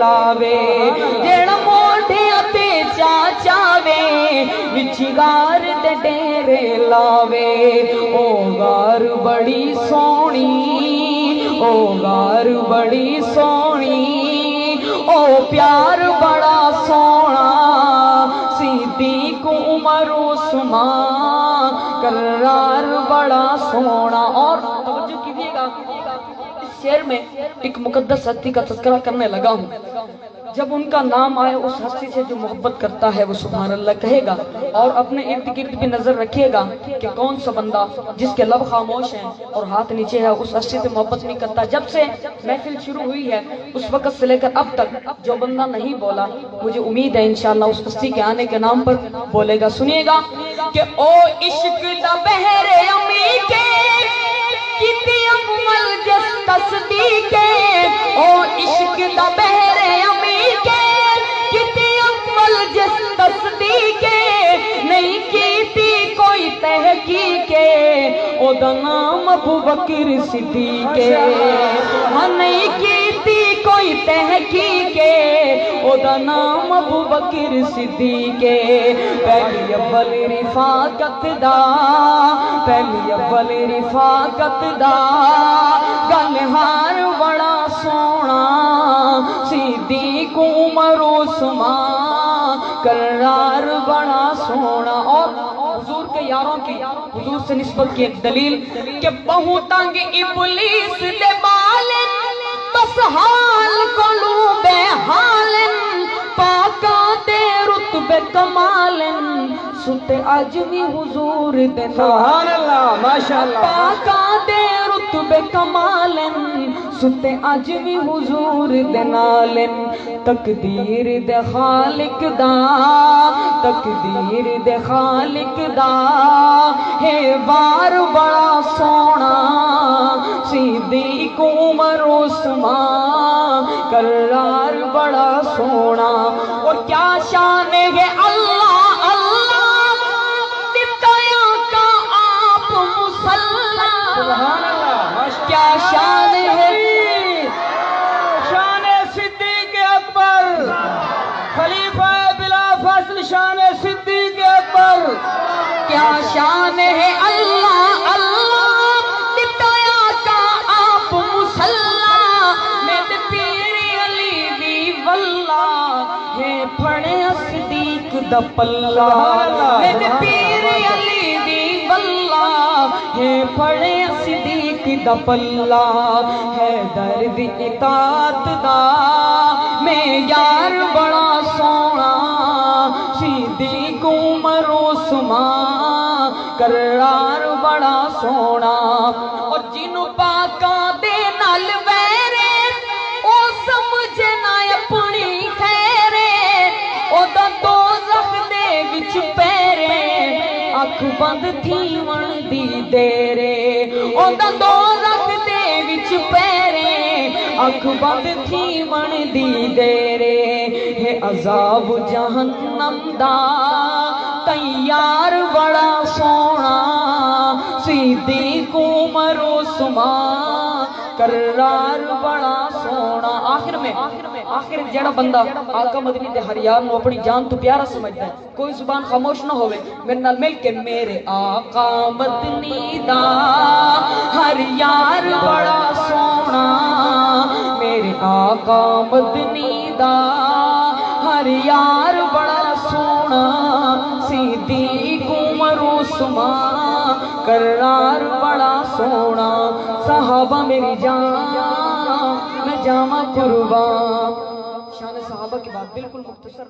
लावे जेड़ा मोढ़े ते चाचावे विच गार दे डेरे लावे ओ गार बड़ी सोहनी ओ गार बड़ी सोहनी ओ प्यार बड़ा सोहना सिद्दीक उमर उस्मान करार बड़ा सोहना। और तवज्जो कीजिएगा, इस शेर में एक मुकद्दस हस्ती का तज़किरा करने लगा हूँ। जब उनका नाम आए उस हस्ती से जो मोहब्बत करता है वो सुभान अल्लाह कहेगा। और अपने इर्द गिर्द भी नजर रखिएगा कि कौन सा बंदा जिसके लब खामोश हैं और हाथ नीचे है उस हस्ती से मोहब्बत नहीं करता। जब से महफिल शुरू हुई है उस वक्त से लेकर अब तक जो बंदा नहीं बोला, मुझे उम्मीद है इंशाअल्लाह उस हस्ती के आने के नाम पर बोलेगा। सुनिएगा कि ओ इश्क दा बहरे अमी के किती अमल जिस तस्दीके ओ इश्क दा बहरे अमी के किती अमल जिस तस्दीके नहीं कीती कोई तहकीके ओदा नाम अबू बकर सिद्दीके हाँ नहीं कीती कोई तहकीके ओदा नाम अबू बकर सिद्दीके पहली अव्वल रिफाकत दा पहली अव्वल रिफाकत दा गलहार बड़ा सोहना सिद्दीक उमर उस्मान करार बड़ा सोहना। और हुजूर के यारों की हुजूर से निस्बत की एक दलील कि बहुतंग इबलीस दे बालन बस हाल कोलू बेहालन पाका दे रुतबे कमालन सुते आज भी हुजूर दे सुभान अल्लाह माशाअल्लाह पाका दे रुतबे कमालन सुते आज भी हुजूर दे नालन तकदीर दे खालिक दा तकदीर दे खालिक दा है बार बड़ा सोहना सिद्दीक उमर उस्मान करार बड़ा सोहना। और क्या शान है अल्लाह अल्लाह दिताया का आप मुसल्ला सुभान अल्लाह माशाअल्लाह क्या शान है शान सिद्दीक अकबर खलीफा बिला फस्ल शान सिद्दीक अकबर क्या शान है अल्लाह अल्लाह दिताया का आप मुसल्ला मेरे पीर अली दी वल्ला है फड़े सिद्दीक दा पल्ला मेरे पीर अली दी वल्ला है फड़े सिद्दीक दा पल्ला है दर्द इतात दा मैं यार बड़ा सोहना सिद्दीक उमर उस्मान करार बड़ा सोहना। और जिन्हों पाका दे नाल वैरे ओ समझे ना अपनी खैरे ओदा दोज़ख दे विच पैरे अख बंद थी वन दी देरे ओदा दोज़ख दे विच पैरे अख बंद थी वन दी देरे है अज़ाब जहन्नम दा तैयार बड़ा सोहना सिद्दीक उमर उस्मान करार बड़ा सोहना। आखिर में जेड़ा बंदा आका मदनी दे हर यार नू अपनी जान तो प्यारा समझदा है कोई जुबान खामोश ना होवे मेरे नाल मिल के मेरे आका मदनी दा हर यार बड़ा सोहना मेरे आका मदनी दा हर यार बड़ा सोहना सिद्दीक उमर उस्मान करार बड़ा सोहना। सहाबा मेरी जान मैं जामा कुर्बान। शान सहाबा की बात बिल्कुल मुख्तसर